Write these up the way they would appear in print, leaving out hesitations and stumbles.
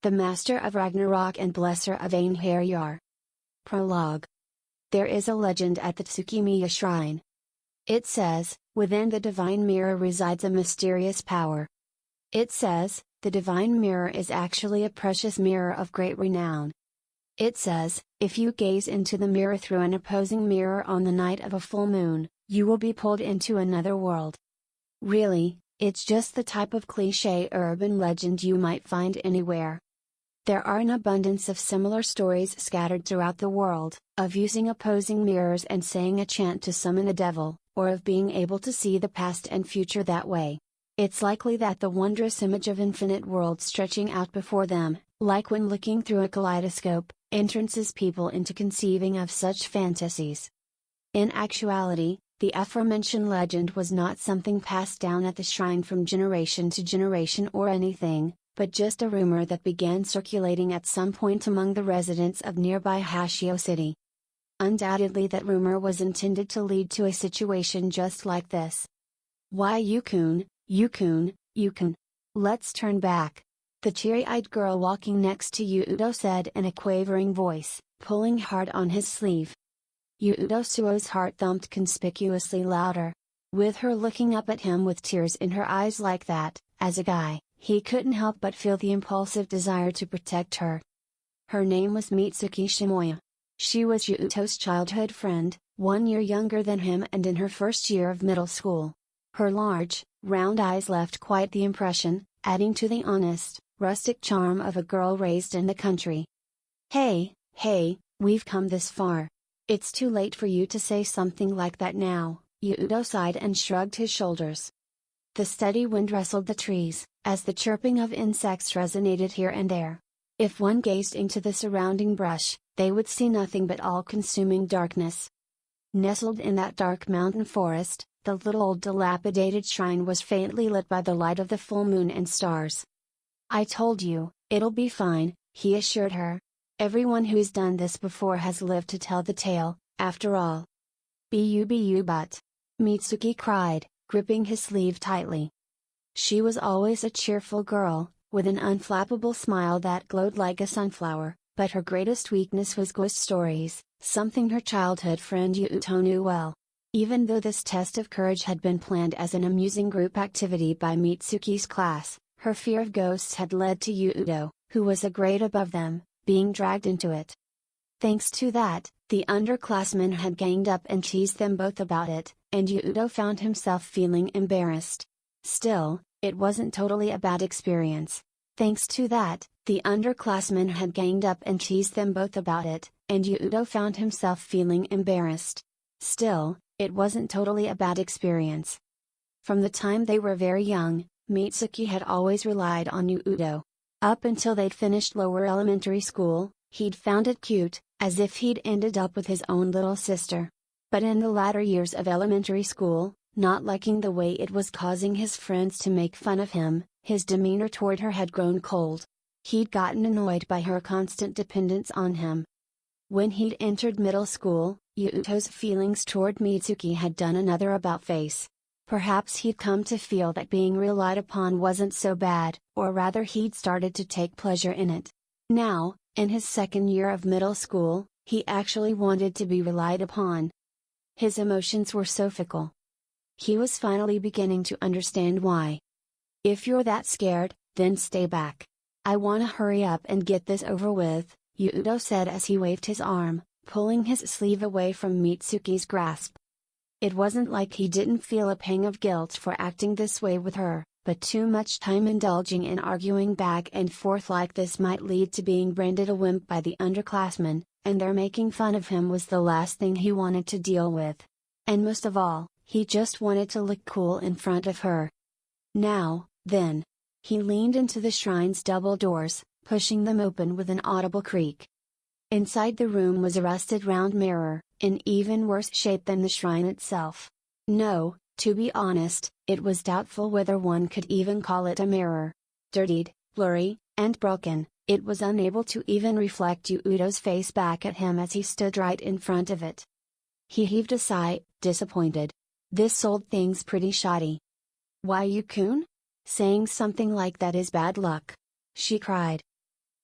the master of Ragnarok and blesser of Einherjar. Prologue. There is a legend at the Tsukimiya shrine. It says, within the divine mirror resides a mysterious power. It says, the divine mirror is actually a precious mirror of great renown. It says, if you gaze into the mirror through an opposing mirror on the night of a full moon, you will be pulled into another world. Really, it's just the type of cliché urban legend you might find anywhere. There are an abundance of similar stories scattered throughout the world, of using opposing mirrors and saying a chant to summon the devil, or of being able to see the past and future that way. It's likely that the wondrous image of infinite worlds stretching out before them, like when looking through a kaleidoscope, entrances people into conceiving of such fantasies. In actuality, the aforementioned legend was not something passed down at the shrine from generation to generation or anything, but just a rumor that began circulating at some point among the residents of nearby Haou city. Undoubtedly that rumor was intended to lead to a situation just like this. Why Yuukun, Yuukun. Let's turn back. The teary-eyed girl walking next to Yuuto said in a quavering voice, pulling hard on his sleeve. Yuuto Suoh's heart thumped conspicuously louder. With her looking up at him with tears in her eyes like that, as a guy, he couldn't help but feel the impulsive desire to protect her. Her name was Mitsuki Shimoya. She was Yuuto's childhood friend, 1 year younger than him and in her first year of middle school. Her large, round eyes left quite the impression, adding to the honest, rustic charm of a girl raised in the country. Hey, we've come this far. It's too late for you to say something like that now, Yuuto sighed and shrugged his shoulders. The steady wind rustled the trees, as the chirping of insects resonated here and there. If one gazed into the surrounding brush, they would see nothing but all-consuming darkness. Nestled in that dark mountain forest, the little old dilapidated shrine was faintly lit by the light of the full moon and stars. I told you, it'll be fine, he assured her. Everyone who's done this before has lived to tell the tale, after all. Bu but. Mitsuki cried, gripping his sleeve tightly. She was always a cheerful girl, with an unflappable smile that glowed like a sunflower, but her greatest weakness was ghost stories, something her childhood friend Yuuto knew well. Even though this test of courage had been planned as an amusing group activity by Mitsuki's class, her fear of ghosts had led to Yuuto, who was a grade above them, being dragged into it. Thanks to that, the underclassmen had ganged up and teased them both about it, and Yuuto found himself feeling embarrassed. Still, it wasn't totally a bad experience. Thanks to that, the underclassmen had ganged up and teased them both about it, and Yuuto found himself feeling embarrassed. Still, it wasn't totally a bad experience. From the time they were very young, Mitsuki had always relied on Yuuto. Up until they'd finished lower elementary school, he'd found it cute, as if he'd ended up with his own little sister. But in the latter years of elementary school, not liking the way it was causing his friends to make fun of him, his demeanor toward her had grown cold. He'd gotten annoyed by her constant dependence on him. When he'd entered middle school, Yuuto's feelings toward Mitsuki had done another about-face. Perhaps he'd come to feel that being relied upon wasn't so bad, or rather he'd started to take pleasure in it. Now, in his second year of middle school, he actually wanted to be relied upon. His emotions were so fickle. He was finally beginning to understand why. If you're that scared, then stay back. I wanna hurry up and get this over with, Yuuto said as he waved his arm, pulling his sleeve away from Mitsuki's grasp. It wasn't like he didn't feel a pang of guilt for acting this way with her, but too much time indulging in arguing back and forth like this might lead to being branded a wimp by the underclassmen, and their making fun of him was the last thing he wanted to deal with. And most of all, he just wanted to look cool in front of her. Now, then. He leaned into the shrine's double doors, pushing them open with an audible creak. Inside the room was a rusted round mirror, in even worse shape than the shrine itself. No, to be honest, it was doubtful whether one could even call it a mirror. Dirtied, blurry, and broken, it was unable to even reflect Yuuto's face back at him as he stood right in front of it. He heaved a sigh, disappointed. This old thing's pretty shoddy. Why Yuukun? Saying something like that is bad luck. She cried.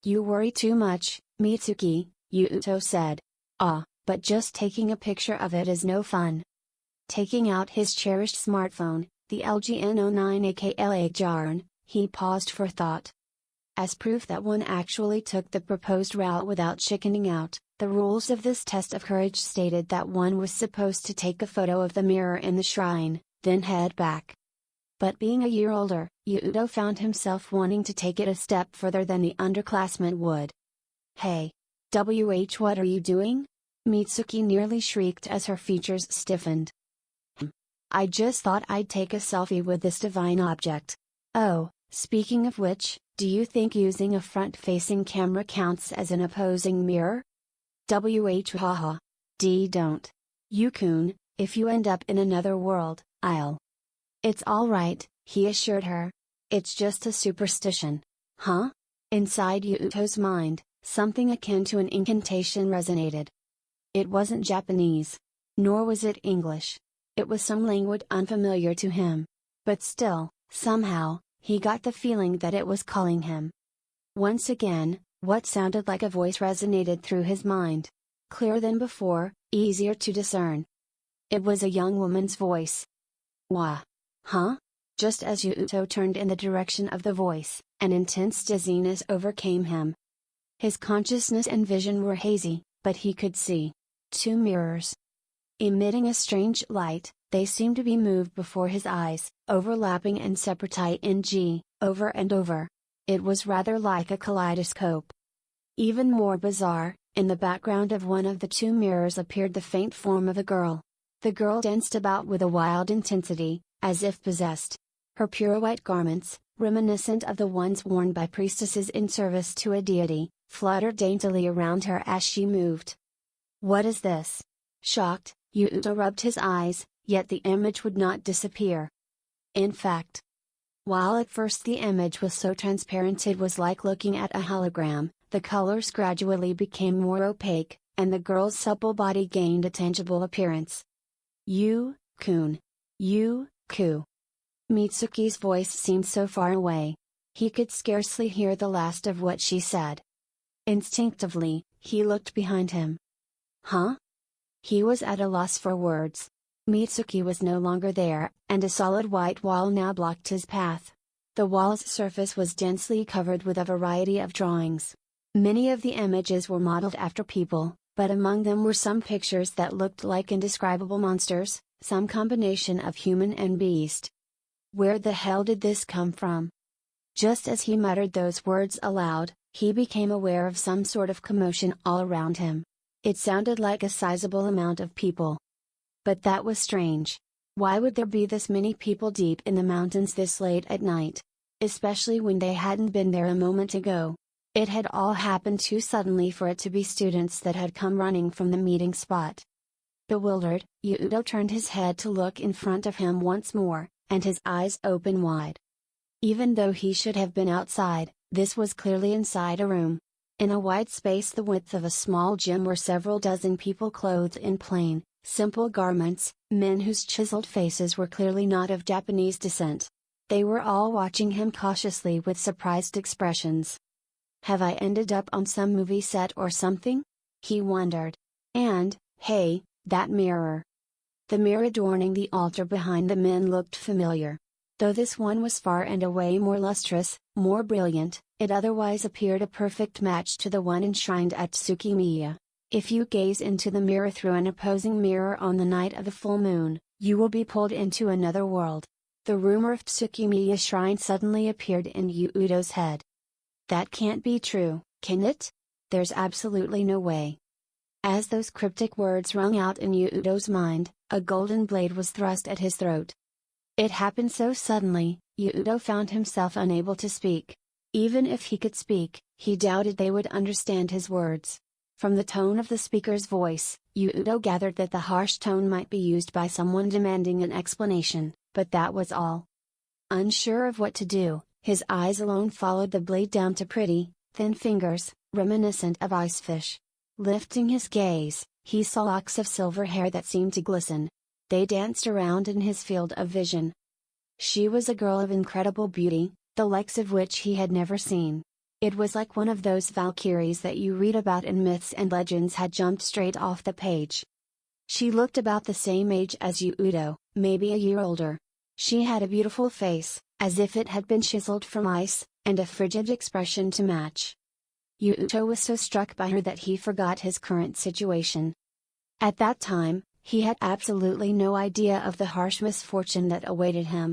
You worry too much, Mitsuki, Yuuto said. Ah, but just taking a picture of it is no fun. Taking out his cherished smartphone, the LG N09 Einherjar, he paused for thought. As proof that one actually took the proposed route without chickening out, the rules of this test of courage stated that one was supposed to take a photo of the mirror in the shrine, then head back. But being a year older, Yuuto found himself wanting to take it a step further than the underclassmen would. Hey! What are you doing? Mitsuki nearly shrieked as her features stiffened. I just thought I'd take a selfie with this divine object. Oh, speaking of which, do you think using a front-facing camera counts as an opposing mirror? Haha. Don't. You-kun, if you end up in another world, I'll. It's alright, he assured her. It's just a superstition. Huh? Inside Yuuto's mind, something akin to an incantation resonated. It wasn't Japanese. Nor was it English. It was some language unfamiliar to him. But still, somehow, he got the feeling that it was calling him. Once again, what sounded like a voice resonated through his mind. Clearer than before, easier to discern. It was a young woman's voice. Wah. Huh? Just as Yuuto turned in the direction of the voice, an intense dizziness overcame him. His consciousness and vision were hazy, but he could see 2 mirrors. Emitting a strange light, they seemed to be moved before his eyes, overlapping and separating over and over. It was rather like a kaleidoscope. Even more bizarre, in the background of one of the 2 mirrors appeared the faint form of a girl. The girl danced about with a wild intensity, as if possessed. Her pure white garments, reminiscent of the ones worn by priestesses in service to a deity, fluttered daintily around her as she moved. What is this? Shocked, Yuuto rubbed his eyes, yet the image would not disappear. In fact, while at first the image was so transparent it was like looking at a hologram, the colors gradually became more opaque, and the girl's supple body gained a tangible appearance. You-kun. You-ku. Mitsuki's voice seemed so far away. He could scarcely hear the last of what she said. Instinctively, he looked behind him. Huh? He was at a loss for words. Mitsuki was no longer there, and a solid white wall now blocked his path. The wall's surface was densely covered with a variety of drawings. Many of the images were modeled after people, but among them were some pictures that looked like indescribable monsters, some combination of human and beast. Where the hell did this come from? Just as he muttered those words aloud, he became aware of some sort of commotion all around him. It sounded like a sizable amount of people. But that was strange. Why would there be this many people deep in the mountains this late at night? Especially when they hadn't been there a moment ago. It had all happened too suddenly for it to be students that had come running from the meeting spot. Bewildered, Yuuto turned his head to look in front of him once more, and his eyes opened wide. Even though he should have been outside, this was clearly inside a room. In a wide space the width of a small gym were several dozen people clothed in plain, simple garments, men whose chiseled faces were clearly not of Japanese descent. They were all watching him cautiously with surprised expressions. Have I ended up on some movie set or something? He wondered. And, hey, that mirror. The mirror adorning the altar behind the men looked familiar. Though this one was far and away more lustrous, more brilliant, it otherwise appeared a perfect match to the one enshrined at Tsukimiya. If you gaze into the mirror through an opposing mirror on the night of the full moon, you will be pulled into another world. The rumor of Tsukimiya Shrine suddenly appeared in Yuuto's head. That can't be true, can it? There's absolutely no way. As those cryptic words rung out in Yuuto's mind, a golden blade was thrust at his throat. It happened so suddenly, Yuuto found himself unable to speak. Even if he could speak, he doubted they would understand his words. From the tone of the speaker's voice, Yuuto gathered that the harsh tone might be used by someone demanding an explanation, but that was all. Unsure of what to do, his eyes alone followed the blade down to pretty, thin fingers, reminiscent of icefish. Lifting his gaze, he saw locks of silver hair that seemed to glisten. They danced around in his field of vision. She was a girl of incredible beauty, the likes of which he had never seen. It was like one of those Valkyries that you read about in myths and legends had jumped straight off the page. She looked about the same age as Yuuto, maybe a year older. She had a beautiful face, as if it had been chiseled from ice, and a frigid expression to match. Yuuto was so struck by her that he forgot his current situation. At that time, he had absolutely no idea of the harsh misfortune that awaited him.